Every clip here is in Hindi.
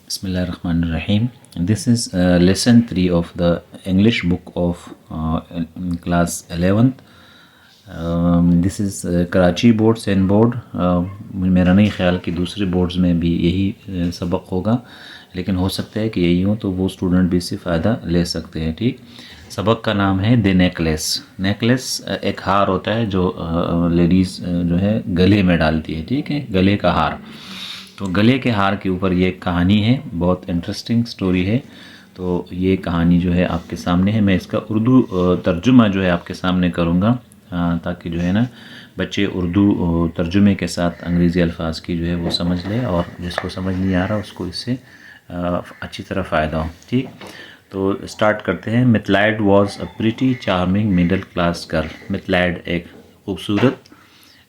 Bismillahirrahmanirrahim. This is lesson 3 of the English book of class 11th. This is Karachi board Sen board. मेरा नहीं ख्याल कि दूसरे बोर्ड्स में भी यही सबक होगा, लेकिन हो सकता है कि यही हो, तो वो स्टूडेंट भी इससे फ़ायदा ले सकते हैं. ठीक, सबक का नाम है द नेकलेस. नेकलेस एक हार होता है जो लेडीज़ जो है गले में डालती है. ठीक है, गले का हार. तो गले के हार के ऊपर ये एक कहानी है, बहुत इंटरेस्टिंग स्टोरी है. तो ये कहानी जो है आपके सामने है. मैं इसका उर्दू तर्जुमा जो है आपके सामने करूँगा, ताकि जो है ना बच्चे उर्दू तर्जुमे के साथ अंग्रेज़ी अल्फाज की जो है वो समझ ले, और जिसको समझ नहीं आ रहा उसको इससे अच्छी तरह फ़ायदा हो. ठीक, तो स्टार्ट करते हैं. Mathilde was a pretty charming middle class girl. Mathilde एक खूबसूरत,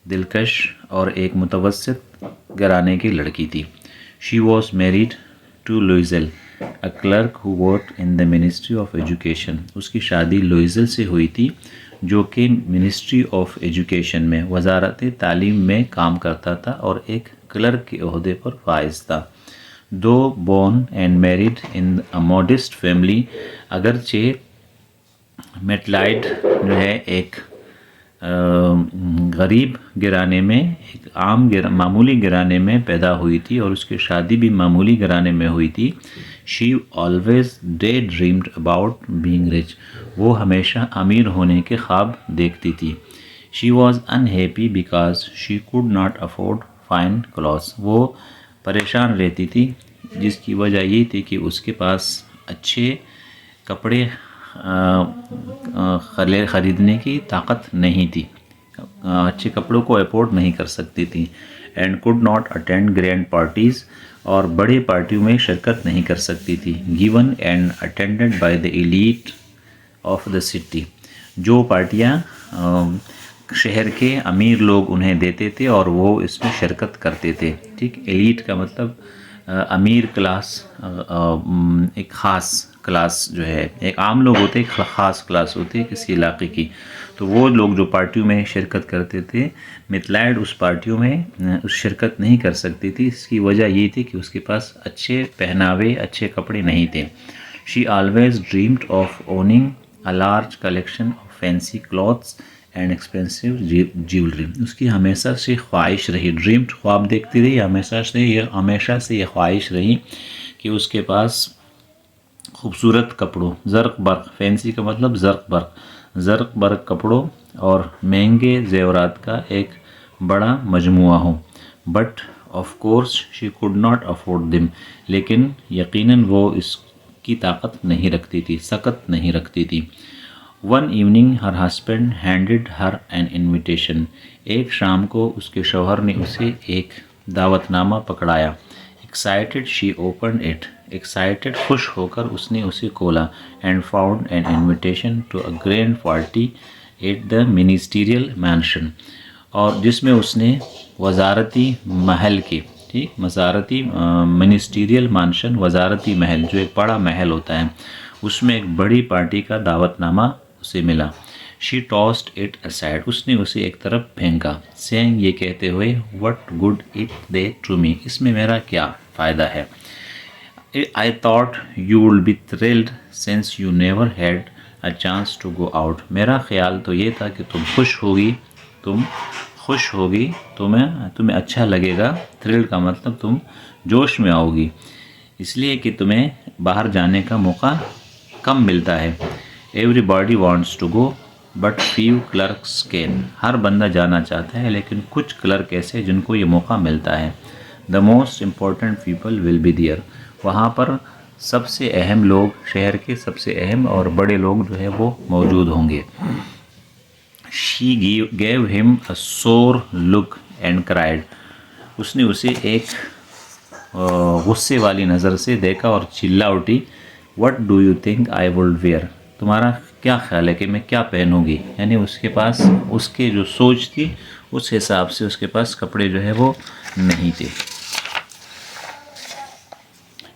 दिलकश और एक मुतवस्सित घराने की लड़की थी. She was married to Loisel, a clerk who work in the ministry of education. उसकी शादी लुइज़ेल से हुई थी, जो कि मिनिस्ट्री ऑफ एजुकेशन में वजारत तालीम में काम करता था और एक क्लर्क के ओहदे पर फाइज था. Though born and married in a modest family. अगरचे मेटलाइड जो है एक गरीब घराने में, एक आम मामूली घराने में पैदा हुई थी, और उसकी शादी भी मामूली घराने में हुई थी. She always day dreamed about being rich. वो हमेशा अमीर होने के ख्वाब देखती थी. She was unhappy because she could not afford fine clothes. वो परेशान रहती थी, जिसकी वजह ये थी कि उसके पास अच्छे कपड़े ख़रीदने की ताकत नहीं थी, अच्छे कपड़ों को अफोर्ड नहीं कर सकती थी. And could not attend grand parties, और बड़े पार्टियों में शिरकत नहीं कर सकती थी. Given and attended by the elite of the city. जो पार्टियाँ शहर के अमीर लोग उन्हें देते थे और वो इसमें शिरकत करते थे. ठीक, एलीट का मतलब अमीर क्लास, एक ख़ास क्लास जो है, एक आम लोग होते, एक ख़ास क्लास होती है किसी इलाके की. तो वो लोग जो पार्टियों में शिरकत करते थे, मिथलाइड उस पार्टियों में उस शिरकत नहीं कर सकती थी. इसकी वजह ये थी कि उसके पास अच्छे पहनावे, अच्छे कपड़े नहीं थे. She always dreamed of owning a large collection of fancy clothes and expensive jewellery. उसकी हमेशा से ख्वाहिश रही, ड्रीम्ड ख्वाब देखती रही, हमेशा से ये ख्वाहिश रही कि उसके पास खूबसूरत कपड़ों, ज़र्क बर्क, फैंसी का मतलब ज़र्क बर्क कपड़ों और महंगे जेवरात का एक बड़ा मजमुआ हो. But of course she could not afford them. लेकिन यकीनन वो इसकी ताकत नहीं रखती थी, सकत नहीं रखती थी. One evening her husband handed her an invitation. एक शाम को उसके शौहर ने उसे एक दावतनामा पकड़ाया. Excited she open it. Excited, खुश होकर उसने उसे खोला. And found an invitation to a grand party at the ministerial mansion. और जिसमें उसने वजारती महल के, ठीक, वजारती मिनिस्टीरियल मैंशन, वजारती महल जो एक बड़ा महल होता है, उसमें एक बड़ी पार्टी का दावतनामा उसे मिला. She tossed it aside. उसने उसे एक तरफ फेंका. सेइंग, ये कहते हुए, what good it they to me. इसमें मेरा क्या फ़ायदा है. I thought you would be thrilled since you never had a chance to go out. मेरा ख्याल तो ये था कि तुम खुश होगी, तुम्हें अच्छा लगेगा. थ्रिल का मतलब तुम जोश में आओगी, इसलिए कि तुम्हें बाहर जाने का मौका कम मिलता है. Everybody wants to go but few clerks can. हर बंदा जाना चाहता है, लेकिन कुछ क्लर्क ऐसे जिनको ये मौका मिलता है. The most important people will be there. वहाँ पर सबसे अहम लोग, शहर के सबसे अहम और बड़े लोग जो है वो मौजूद होंगे. शी गेव हिम अ सोर लुक एंड क्राइड. उसने उसे एक गुस्से वाली नज़र से देखा और चिल्ला उठी. What do you think I would wear. तुम्हारा क्या ख्याल है कि मैं क्या पहनूंगी. यानी उसके पास, उसके जो सोच थी उस हिसाब से उसके पास कपड़े जो है वो नहीं थे.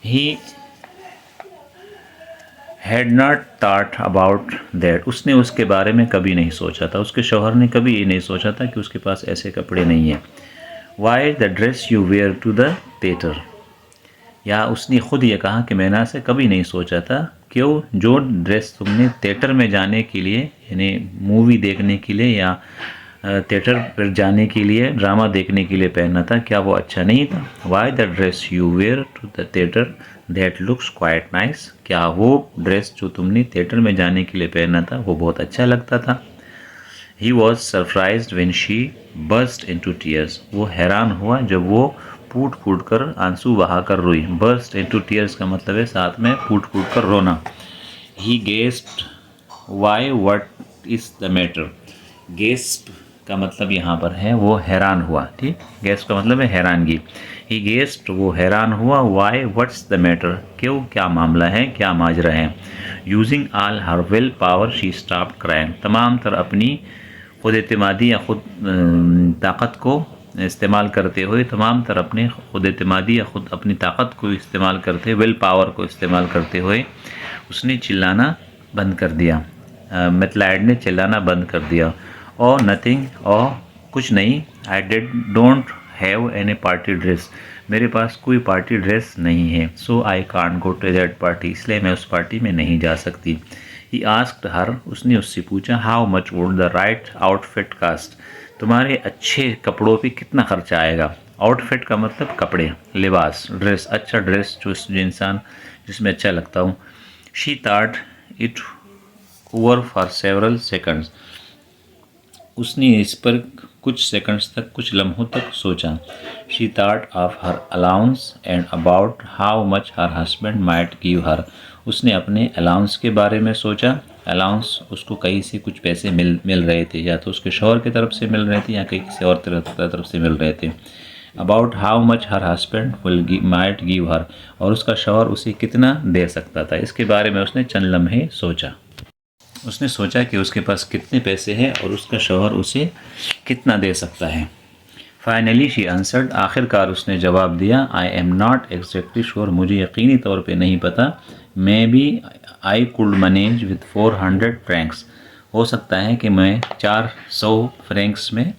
He had not thought about that. उसने उसके बारे में कभी नहीं सोचा था, उसके शौहर ने कभी ये नहीं सोचा था कि उसके पास ऐसे कपड़े नहीं हैं. Why the dress you wear to the theatre. या उसने खुद ये कहा कि मैंने ऐसे कभी नहीं सोचा था, क्यों जो ड्रेस तुमने थिएटर में जाने के लिए यानी मूवी देखने के लिए या थिएटर पर जाने के लिए ड्रामा देखने के लिए पहनना था, क्या वो अच्छा नहीं था? Why the dress you wear to the theatre that looks quite nice, क्या वो ड्रेस जो तुमने थिएटर में जाने के लिए पहना था वो बहुत अच्छा लगता था? He was surprise when she burst into tears, वो हैरान हुआ जब वो फूट फूट कर आंसू बहा कर रोई। बर्स्ट इंटू टीयर्स का मतलब है साथ में फूट फूट कर रोना। He gasped why what is the matter, gasp का मतलब यहाँ पर है वो हैरान हुआ, ठीक। गेस्प का मतलब है हैरानगी। ही गेस्प्ड वो हैरान हुआ, वाई व्हाट्स द मैटर, क्यों क्या मामला है, क्या माजरा है। Using all her will power she stopped crying, तमाम तर अपनी खुद एतमादी या खुद ताकत को इस्तेमाल करते हुए, तमाम तर अपने खुद एतमादी या खुद अपनी ताकत को इस्तेमाल करते, विल पावर को इस्तेमाल करते हुए उसने चिल्लाना बंद कर दिया। मैथलाइड ने चिल्लाना बंद कर दिया। और नथिंग, और कुछ नहीं। I don't have any party dress, मेरे पास कोई पार्टी ड्रेस नहीं है। So I can't go to that party, इसलिए मैं उस पार्टी में नहीं जा सकती। ही आस्क्ड हर, उसने उससे पूछा, how much would the right outfit cost, तुम्हारे अच्छे कपड़ों पे कितना खर्चा आएगा। आउटफिट का मतलब कपड़े, लिबास, ड्रेस, अच्छा ड्रेस जो इंसान जिसमें अच्छा लगता हूँ। She thought it over for several seconds, उसने इस पर कुछ सेकंड्स तक, कुछ लम्हों तक सोचा। She thought of her allowance and about how much her husband might give her, उसने अपने अलाउंस के बारे में सोचा। अलाउंस उसको कहीं से कुछ पैसे मिल रहे थे, या तो उसके शौहर की तरफ से मिल रहे थे या कहीं किसी और तरफ से मिल रहे थे। About how much her husband will might give her, और उसका शौहर उसे कितना दे सकता था, इसके बारे में उसने चंद लम्हे सोचा। उसने सोचा कि उसके पास कितने पैसे हैं और उसका शौहर उसे कितना दे सकता है। फाइनली शी आंसर्ड, आखिरकार उसने जवाब दिया, I am not exactly sure, मुझे यकीनी तौर पे नहीं पता। मैं भी I could manage with 400 Franks, हो सकता है कि मैं 400 फ्रैंक्स में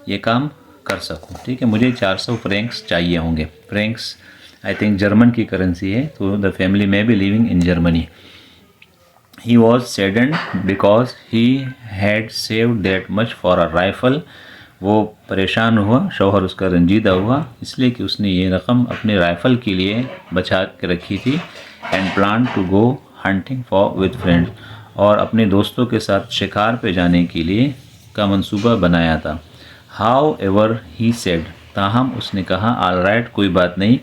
ये काम कर सकूं, ठीक है। मुझे 400 फ्रैंक्स चाहिए होंगे। फ्रैंक्स आई थिंक जर्मन की करेंसी है, तो द फैमिली में भी living in Germany. He was saddened because he had saved that much for a rifle, वो परेशान हुआ, शौहर उसका रंजीदा हुआ इसलिए कि उसने ये रकम अपने राइफ़ल के लिए बचा के रखी थी। And plan to go hunting for with friends, और अपने दोस्तों के साथ शिकार पे जाने के लिए का मंसूबा बनाया था। हाउ एवर ही सेड, ताहम उसने कहा, ऑल राइट, कोई बात नहीं,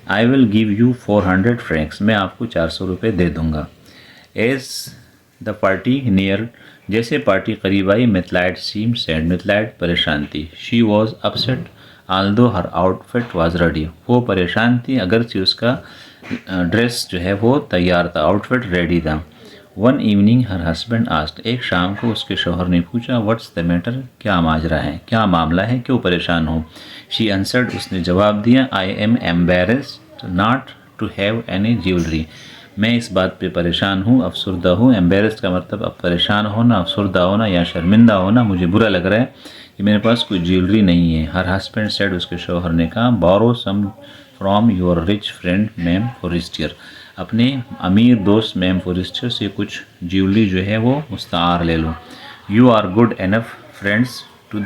I will give you 400 Franks, मैं आपको 400 रुपये दे दूँगा। एज द पार्टी नियर, जैसे पार्टी करीब आई, मैथलाइड सीम सैड, मैथलाइड परेशान थी। She was upset Aldous her outfit was ready, वो परेशान थी अगरचे उसका ड्रेस जो है वो तैयार था, आउटफिट रेडी था। One evening her husband asked, एक शाम को उसके शौहर ने पूछा, व्हाट्स द मैटर, क्या माजरा है, क्या मामला है, क्यों परेशान हो। शी आंसर्ड, उसने जवाब दिया, I am embarrassed not to have any jewellery, मैं इस बात पे परेशान हूँ, अफसरदा हूँ। एम्बेरस्ड का मतलब अब परेशान होना, अफसरदा होना या शर्मिंदा होना, मुझे बुरा लग रहा है कि मेरे पास कोई ज्वेलरी नहीं है। हर हस्बैंड सेड, उसके शौहर ने कहा, borrow some from your rich friend ma'am Forestier, अपने अमीर दोस्त मैम फॉरेस्टियर से कुछ ज्वेलरी जो है वो मुस्तार ले लो। You are good enough friends to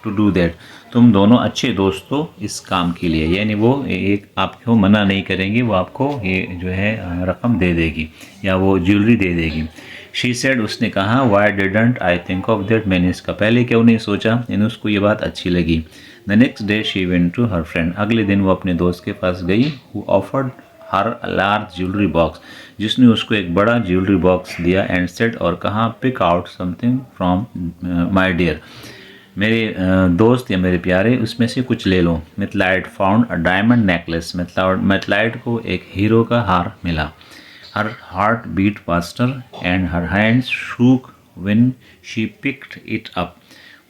do that, तुम दोनों अच्छे दोस्त हो इस काम के लिए, यानी वो एक आपको मना नहीं करेंगे, वो आपको ये जो है रकम दे देगी या वो ज्वेलरी दे देगी। शी सेड, उसने कहा, Y didn't I think of that, मैंने इसका पहले क्यों नहीं सोचा, यानी उसको ये बात अच्छी लगी। The next day she went to her friend, अगले दिन वो अपने दोस्त के पास गई। Who offered her large jewellery box, जिसने उसको एक बड़ा ज्वेलरी बॉक्स दिया। एंड सेड, और कहा, pick out something from my dear, मेरे दोस्त या मेरे प्यारे, उसमें से कुछ ले लो। Mathilde found a diamond necklace, Mathilde को एक हीरो का हार मिला। Her heart beat faster and her hands shook when she picked it up,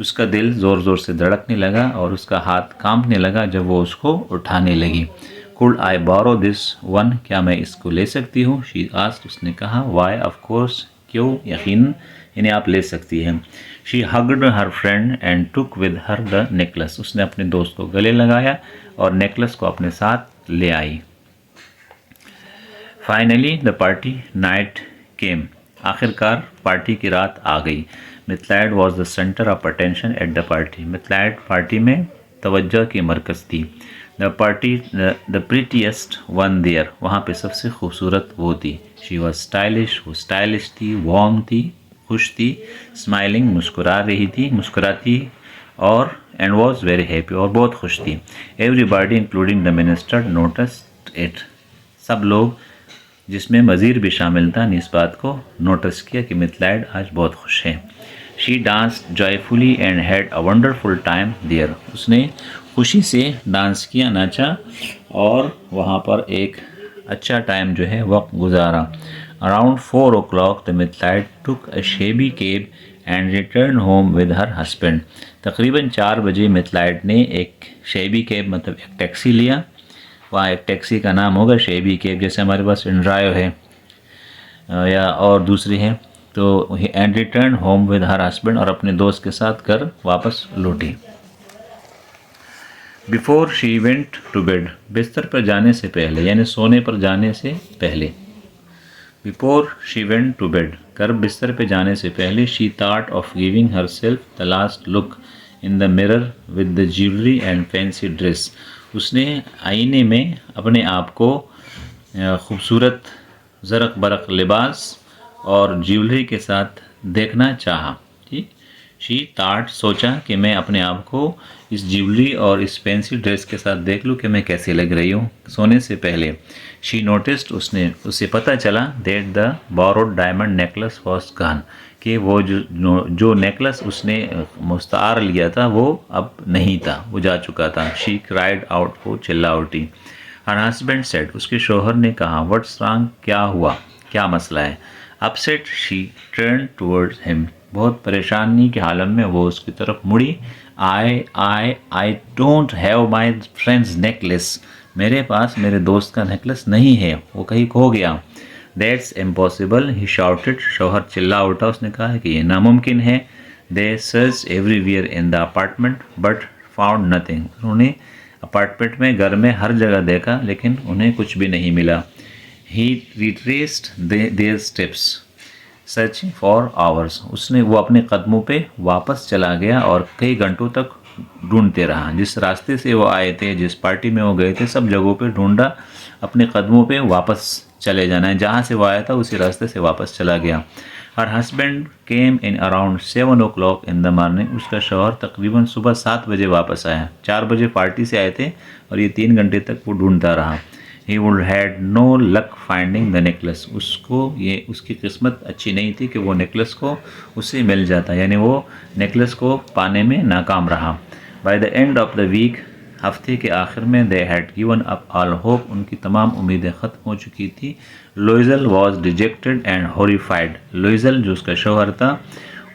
उसका दिल ज़ोर ज़ोर से धड़कने लगा और उसका हाथ कांपने लगा जब वो उसको उठाने लगी। Could I borrow this one, क्या मैं इसको ले सकती हूँ। शी आस्क्ड, उसने कहा, वाई ऑफ कोर्स, क्यों, यकीन, इन्हें आप ले सकती हैं। She hugged her friend and took with her the necklace, उसने अपने दोस्त को गले लगाया और नेकलेस को अपने साथ ले आई। Finally the party night came, आखिरकार पार्टी की रात आ गई। Mathilde was the centre of attention at the party, Mathilde party में तवज्जो की मरकज़ थी। The party the prettiest one there, वहाँ पे सबसे खूबसूरत वो थी। शी वॉज स्टाइलिश, वो स्टाइलिश थी, वार्म थी, खुश थी, स्माइलिंग, मुस्कुरा रही थी, मुस्कुराती, और एंड वॉज वेरी हैप्पी, और बहुत खुश थी। Everybody including the minister noticed it, सब लोग जिसमें वज़ीर भी शामिल था ने इस बात को नोटिस किया कि मिथलाइड आज बहुत खुश है। She danced joyfully and had a wonderful time there, उसने खुशी से डांस किया, नाचा, और वहाँ पर एक अच्छा टाइम जो है वक्त गुजारा। Around 4 o'clock the Mathilde took a shabby cab and return home with her husband, तकरीबन 4 बजे मिथलाइड ने एक शेबी केब मतलब एक टैक्सी लिया, वहाँ एक टैक्सी का नाम होगा शेबी केब, जैसे हमारे पास इंड्रायो है या और दूसरी है, तो and return home with her husband, और अपने दोस्त के साथ घर वापस लौटी। Before she went to bed, बिस्तर पर जाने से पहले यानी सोने पर जाने से पहले। Before she went to bed, कर बिस्तर पे जाने से पहले, she thought of giving herself the last look in the mirror with the jewellery and fancy dress, उसने आईने में अपने आप को खूबसूरत ज़रक बरक लिबास और ज्वेलरी के साथ देखना चाहा। ठीक, शी थॉट, सोचा कि मैं अपने आप को इस ज्वेलरी और इस फैंसी ड्रेस के साथ देख लूँ कि मैं कैसी लग रही हूँ सोने से पहले। शी नोटिस्ड, उसे पता चला that the borrowed diamond necklace was gone, कि वो जो नेकलेस उसने मुस्तार लिया था वो अब नहीं था, वो जा चुका था। शी क्राइड आउट, वो चिल्ला उठी। हर हस्बैंड सेड, उसके शोहर ने कहा, व्हाट्स रॉन्ग, क्या हुआ, क्या मसला है। Upset she turn towards him, बहुत परेशानी के हालत में वो उसकी तरफ मुड़ी। आई don't have my friends necklace, मेरे पास मेरे दोस्त का नेकलेस नहीं है, वो कहीं खो गया। दैट्स इम्पॉसिबल, ही शाउटेड, शौहर चिल्ला उठा, उसने कहा कि ये नामुमकिन है। They search everywhere in the apartment but found nothing, उन्होंने अपार्टमेंट में, घर में हर जगह देखा लेकिन उन्हें कुछ भी नहीं मिला। He retraced their steps searching for hours, उसने वो अपने कदमों पे वापस चला गया और कई घंटों तक ढूंढते रहा। जिस रास्ते से वो आए थे, जिस पार्टी में वो गए थे, सब जगहों पे ढूंढा, अपने कदमों पे वापस चले जाना है, जहाँ से वो आया था उसी रास्ते से वापस चला गया। Her husband came in around 7 o'clock in the morning, उसका शौहर तकरीबन सुबह 7 बजे वापस आया। 4 बजे पार्टी से आए थे और ये 3 घंटे तक वो ढूंढता रहा। He would had no luck finding the necklace, उसको ये उसकी किस्मत अच्छी नहीं थी कि वो नेकलेस को उससे मिल जाता, यानी वो नेकलेस को पाने में नाकाम रहा। By the end of the week, हफ्ते के आखिर में, they had given up all hope, उनकी तमाम उम्मीदें ख़त्म हो चुकी थी। Loisel was dejected and horrified, Loisel जो उसका शौहर था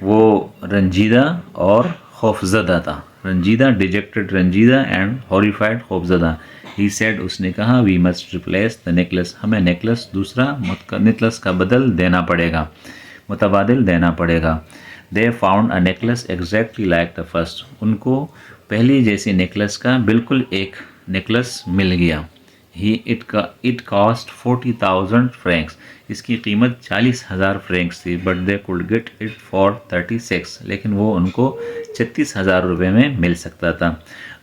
वो रंजीदा और खौफजदा था। रंजीदा, डिजेक्टेड रंजीदा, एंड हॉरिफाइड खौफजदा। ही सेड, उसने कहा, we must replace the necklace, हमें नेकलेस दूसरा नेकलेस का बदल देना पड़ेगा, मुतबादिल देना पड़ेगा। They found a necklace exactly like the first, उनको पहली जैसी नेकलेस का बिल्कुल एक नेकलेस मिल गया। इट कॉस्ट 40,000 फ्रैंक्स, इसकी कीमत 40,000 फ्रैंक्स थी। But they could get it for 36, लेकिन वो उनको 36,000 रुपये में मिल सकता था।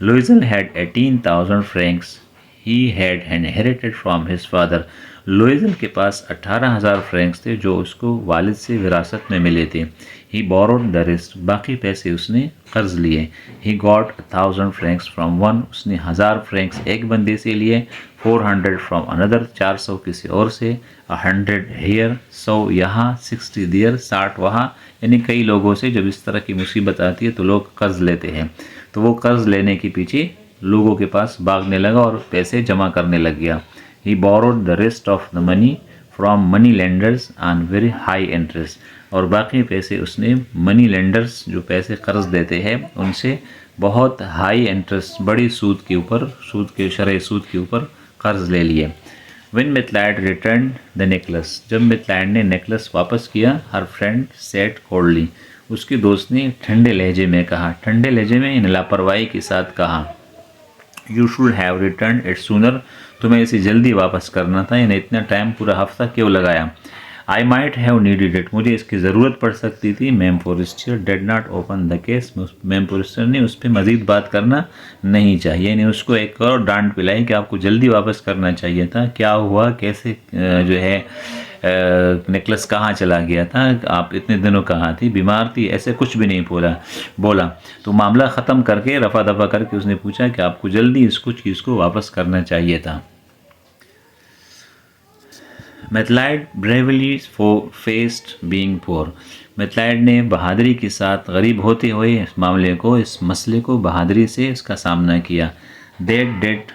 Loisel had 18,000 francs he had inherited from his father, Loisel के पास 18,000 फ्रैंक्स थे जो उसको वालिद से विरासत में मिले थे। ही बोरोड द रेस्ट, बाकी पैसे उसने कर्ज लिए। He got 1,000 Franks from one, उसने 1,000 फ्रैंक्स एक बंदे से लिए। 400 फ्रॉम अनदर, 400 किसी और से। 100 हियर, 100 यहाँ, 60 दियर, 60 वहाँ, यानी कई लोगों से जब इस तरह की मुसीबत आती है तो लोग कर्ज लेते हैं, तो वो कर्ज लेने के पीछे लोगों के पास भागने लगा और पैसे जमा करने लग गया। He borrowed the rest of the money from money lenders on very high interest, और बाकी पैसे उसने मनी लेंडर्स जो पैसे कर्ज देते हैं उनसे बहुत हाई इंटरेस्ट, बड़ी सूद के ऊपर, सूद के शरह सूद के ऊपर कर्ज ले लिए। When मिथलाइड रिटर्न द नेकलेस, जब मिथलाइड ने नेकलेस वापस किया, हर फ्रेंड सेड कोल्डली, उसके दोस्त ने ठंडे लहजे में कहा, ठंडे लहजे में इन लापरवाही के साथ कहा, you should have return it sooner, तुम्हें इसे जल्दी वापस करना था, यानी इतना टाइम पूरा हफ्ता क्यों लगाया। I might have needed it, मुझे इसकी ज़रूरत पड़ सकती थी। Ma'am Forestier did not open the case, ma'am Forestier ने उस पर मज़ीद बात करना नहीं चाहिए, यानी उसको एक और डांट पिलाई कि आपको जल्दी वापस करना चाहिए था। क्या हुआ, कैसे जो है नेकलेस कहाँ चला गया था, आप इतने दिनों कहाँ थी, बीमार थी, ऐसे कुछ भी नहीं बोला। तो मामला ख़त्म करके रफा दफा करके उसने पूछा कि आपको जल्दी इसको चीज़ को वापस करना चाहिए था। मैथलाइड ब्रेवली फेस्ड बीइंग पोर, मैथलाइड ने बहादुरी के साथ गरीब होते हुए इस मसले को बहादुरी से इसका सामना किया। That debt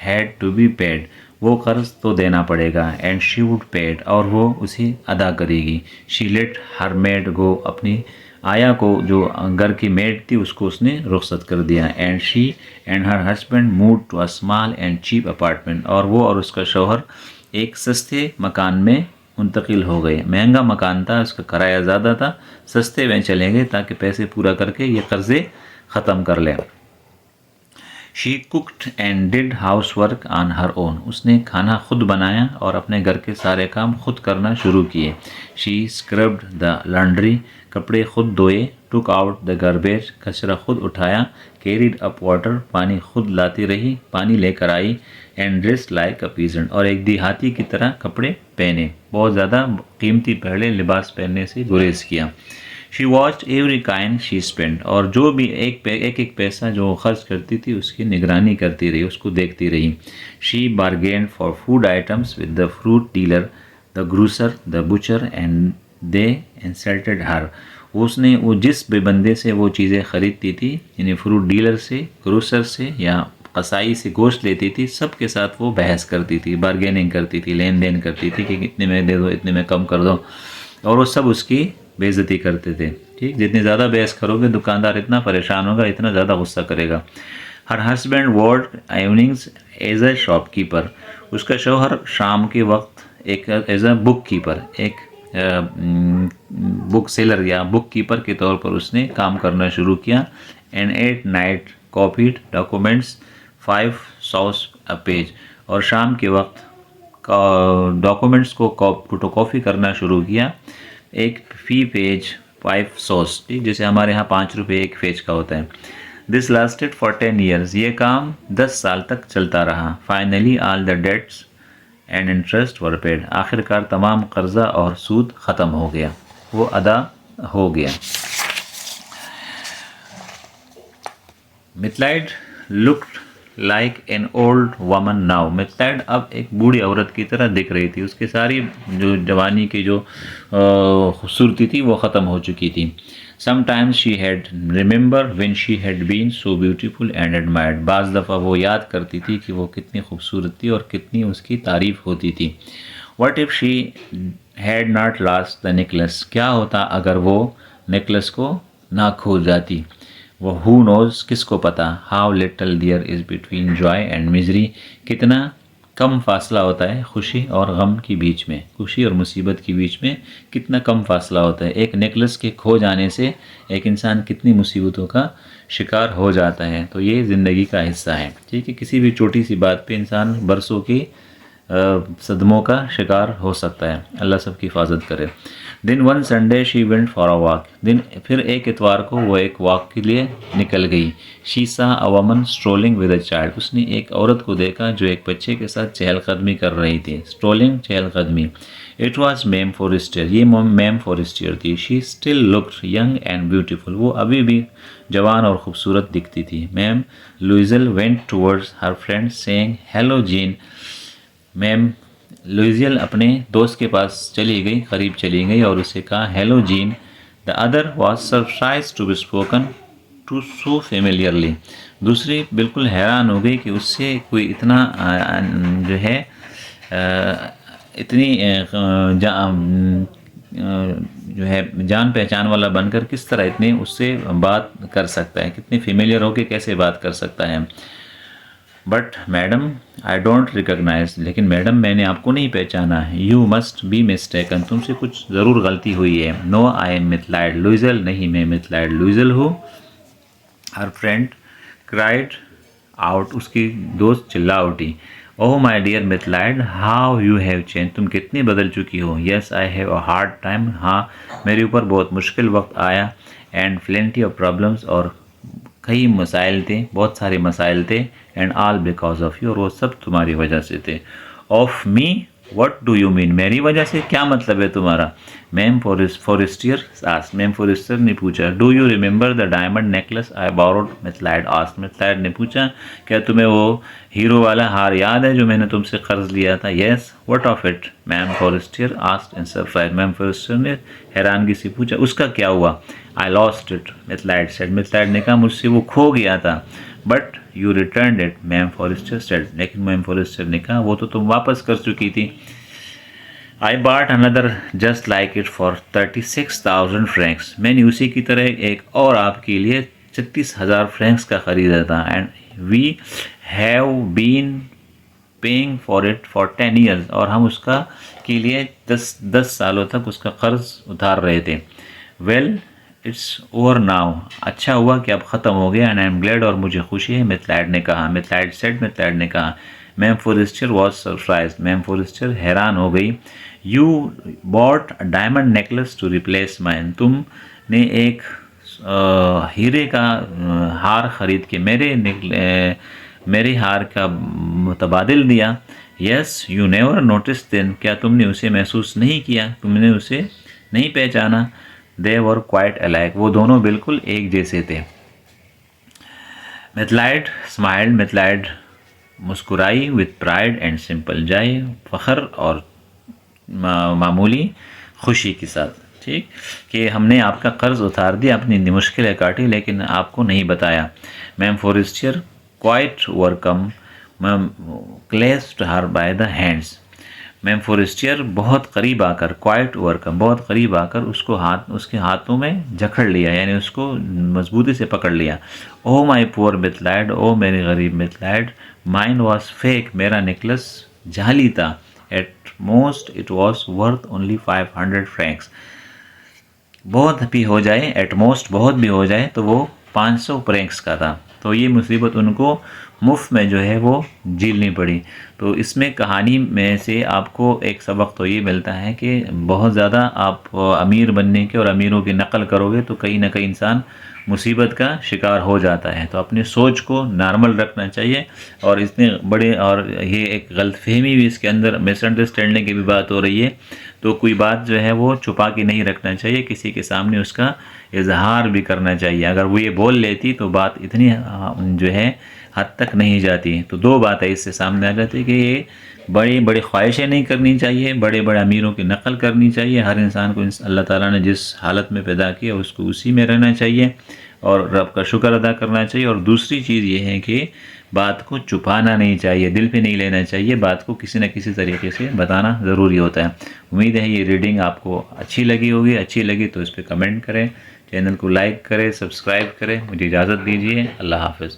had to be paid, वो कर्ज तो देना पड़ेगा। एंड शी वुड पेड, और वो उसे अदा करेगी। शी लेट हर मेड गो, अपनी आया को जो घर की मेड थी उसको उसने रुखसत कर दिया। And she and her husband move to a small and cheap apartment, और वो और उसका शौहर एक सस्ते मकान में मुंतकिल हो गए। महंगा मकान था, उसका किराया ज़्यादा था, सस्ते में चले गए ताकि पैसे पूरा करके ये कर्ज़े ख़त्म कर लें। She cooked and did house work on her own, उसने खाना खुद बनाया और अपने घर के सारे काम खुद करना शुरू किए। शी स्क्रब्ड द लॉन्ड्री, कपड़े खुद धोए। टुक आउट द गार्बेज, कचरा खुद उठाया। कैरिड अप वाटर, पानी खुद लाती रही, पानी लेकर आई। And dress like a peasant, और एक देहाती की तरह कपड़े पहने, बहुत ज़्यादा कीमती पहले लिबास पहनने से गुरेज किया। She watched every kind she spend, और जो भी एक पैसा जो खर्च करती थी उसकी निगरानी करती रही, उसको देखती रही। She bargained for food items with the fruit dealer, the grocer, the butcher, and they insulted her, उसने वो जिस भी बंदे से वो चीज़ें ख़रीदती थी, यानी फ्रूट डीलर से, ग्रोसर से या कसाई से गोश्त लेती थी, सब के साथ वो बहस करती थी, बार्गेनिंग करती थी, लेन देन करती थी कि इतने में दे दो, इतने में कम कर दो, और वो सब उसकी बेइज्जती करते थे। ठीक, जितनी ज़्यादा बहस करोगे दुकानदार इतना परेशान होगा, इतना ज़्यादा गुस्सा करेगा। Her husband worked evenings as a shopkeeper, उसका शौहर शाम के वक्त एक एज अ बुक कीपर, एक बुक सेलर या बुक कीपर के तौर पर उसने काम करना शुरू किया। And at night copied documents 5 sous a page, और शाम के वक्त डॉक्यूमेंट्स को फोटोकॉपी करना शुरू किया, एक फी पेज 5 सॉस, ठीक, जैसे हमारे यहाँ 5 रुपये एक पेज का होता है। दिस लास्टेड फॉर 10 ईयर्स, ये काम 10 साल तक चलता रहा। Finally all the debts and interest were paid, आखिरकार तमाम कर्जा और सूद ख़त्म हो गया, वो अदा हो गया। मिथलाइड लुक्ड लाइक एन ओल्ड वमन नाउ, मिथलाइड अब एक बूढ़ी औरत की तरह दिख रही थी, उसकी सारी जो जवानी की जो खूबसूरती थी वो ख़त्म हो चुकी थी। Sometimes she had remember when she had been so beautiful and admired, बाज़ दफ़ा वो याद करती थी कि वो कितनी खूबसूरत थी और कितनी उसकी तारीफ़ होती थी। What if she had not lost the necklace, क्या होता अगर वो नेकलेस को ना खो जाती। वो हु नोज, किसको पता। How little dear is between joy and misery, कितना कम फासला होता है खुशी और गम के बीच में, खुशी और मुसीबत के बीच में कितना कम फासला होता है। एक नेकलेस के खो जाने से एक इंसान कितनी मुसीबतों का शिकार हो जाता है। तो ये ज़िंदगी का हिस्सा है, ठीक है। किसी भी छोटी सी बात पे इंसान बरसों की सदमों का शिकार हो सकता है, अल्लाह सबकी हिफाजत करे। दिन one Sunday she went for a walk, दिन फिर एक इतवार को वो एक वॉक के लिए निकल गई। शी सा अ वमन स्ट्रोलिंग विद अ चाइल्ड, उसने एक औरत को देखा जो एक बच्चे के साथ चहलकदमी कर रही थी। स्ट्रोलिंग, चहलकदमी। इट वॉज मैम फॉरेस्टियर, ये मैम फॉरेस्टियर थी। She still looked young and beautiful, वो अभी भी जवान और ख़ूबसूरत दिखती थी। Ma'am Loisel went towards her friend saying hello Jeanne, ma'am Loisel अपने दोस्त के पास चली गई, करीब चली गई और उसे कहा hello Jean. The other was surprised to be spoken to so familiarly, दूसरी बिल्कुल हैरान हो गई कि उससे कोई इतना जो है इतनी जो है जान पहचान वाला बनकर किस तरह इतनी उससे बात कर सकता है, कितनी फेमिलियर होकर कैसे बात कर सकता है। But madam I don't recognise, लेकिन मैडम मैंने आपको नहीं पहचाना है। यू मस्ट बी मिस्टेकन, तुमसे कुछ ज़रूर गलती हुई है। नो आई एम मिथलाइड लुइजल, नहीं मैं मिथलाइड लुइजल हूँ। हर फ्रेंड क्राइड आउट, उसकी दोस्त चिल्ला उठी। Oh my dear Mathilde, how you have change, तुम कितनी बदल चुकी हो। Yes I have a hard time, हाँ मेरे ऊपर बहुत मुश्किल वक्त आया। एंड प्लेंटी ऑफ प्रॉब्लम्स, और कई मसाइल थे, बहुत सारे मसाइल थे। And all because of you, और वो सब तुम्हारी वजह से थे। Of me, what do you mean, मेरी वजह से क्या मतलब है तुम्हारा। Ma'am Forestier asked, ma'am Forester ने पूछा, do you remember the diamond necklace I borrowed, Mathilde asked, Mathilde ने पूछा क्या तुम्हें वो हीरो वाला हार याद है जो मैंने तुमसे कर्ज लिया था। Yes, what of it, ma'am Forestier asked in surprise, ma'am Forester ने हैरानगी से पूछा उसका क्या हुआ। I lost it, Mathilde said, Mathilde ने कहा मुझसे वो खो गया था। But you return it, ma'am Forester said, लेकिन मैम फॉरेस्टर ने कहा वो तो तुम वापस कर चुकी थी। आई बाट another just like it for 36,000 Franks, मैंने उसी की तरह एक और आपके लिए 36,000 फ्रैंक्स का ख़रीदा था। And we have been paying for it for 10 years, और हम उसका के लिए 10 सालों तक उसका कर्ज उतार रहे थे। वेल इट्स ओवर नाउ, अच्छा हुआ कि अब ख़त्म हो गया। एंड आई एम ग्लैड, और मुझे खुशी है, मिथलाइड ने कहा, मिथलाइड सेड, मिथलाइड ने कहा। Ma'am Forester was surprise, ma'am Forester हैरान हो गई। You bought diamond necklace to replace mine, तुमने एक हीरे का हार ख़रीद के मेरे हार का मुतबादिल दिया। Yes you never notice then, क्या तुमने उसे महसूस नहीं किया, तुमने उसे नहीं पहचाना। दे वर क्वाइट अलाइक, वो दोनों बिल्कुल एक जैसे थे। मिथलाइड स्माइल्ड, मिथलाइड मुस्कुराई, विथ प्राइड एंड सिंपल जाय, फ़ख्र और मामूली खुशी के साथ। ठीक कि हमने आपका कर्ज उतार दिया, अपनी मुश्किलें काटी, लेकिन आपको नहीं बताया। Ma'am Forestier quite overcome, ma'am clasped her by the hands, ma'am Forestier बहुत करीब आकर, क्वाइट ओवरकम बहुत करीब आकर उसके हाथों में जकड़ लिया, यानी उसको मजबूती से पकड़ लिया। ओ माई पुअर मिथलाइड, ओ मेरी गरीब मिथलाइड, माइन वॉज फेक, मेरा नेकलेस जाली था। At most it was worth only 500 Franks, बहुत भी हो जाए, एट मोस्ट बहुत भी हो जाए तो वो 500 फ्रैंक्स का था। तो ये मुसीबत उनको मुफ्त में जो है वो झेलनी पड़ी। तो इसमें कहानी में से आपको एक सबक तो ये मिलता है कि बहुत ज़्यादा आप अमीर बनने के और अमीरों की नकल करोगे तो कहीं ना कहीं इंसान मुसीबत का शिकार हो जाता है। तो अपनी सोच को नॉर्मल रखना चाहिए। और इतने बड़े, और ये एक गलतफहमी भी इसके अंदर, मिसअंडरस्टैंडिंग की भी बात हो रही है, तो कोई बात जो है वो छुपा के नहीं रखना चाहिए, किसी के सामने उसका इजहार भी करना चाहिए। अगर वो ये बोल लेती तो बात इतनी जो है हद तक नहीं जाती। तो दो बातें इससे सामने आ जाती है कि ये बड़ी बड़ी ख्वाहिशें नहीं करनी चाहिए, बड़े बड़े अमीरों की नकल करनी चाहिए। हर इंसान को अल्लाह ताला ने जिस हालत में पैदा किया उसको उसी में रहना चाहिए और रब का शुक्र अदा करना चाहिए। और दूसरी चीज़ ये है कि बात को छुपाना नहीं चाहिए, दिल पे नहीं लेना चाहिए, बात को किसी न किसी तरीके से बताना ज़रूरी होता है। उम्मीद है ये रीडिंग आपको अच्छी लगी होगी। अच्छी लगी तो इस पर कमेंट करें, चैनल को लाइक करें, सब्सक्राइब करें। मुझे इजाज़त दीजिए। अल्लाह हाफ़िज़।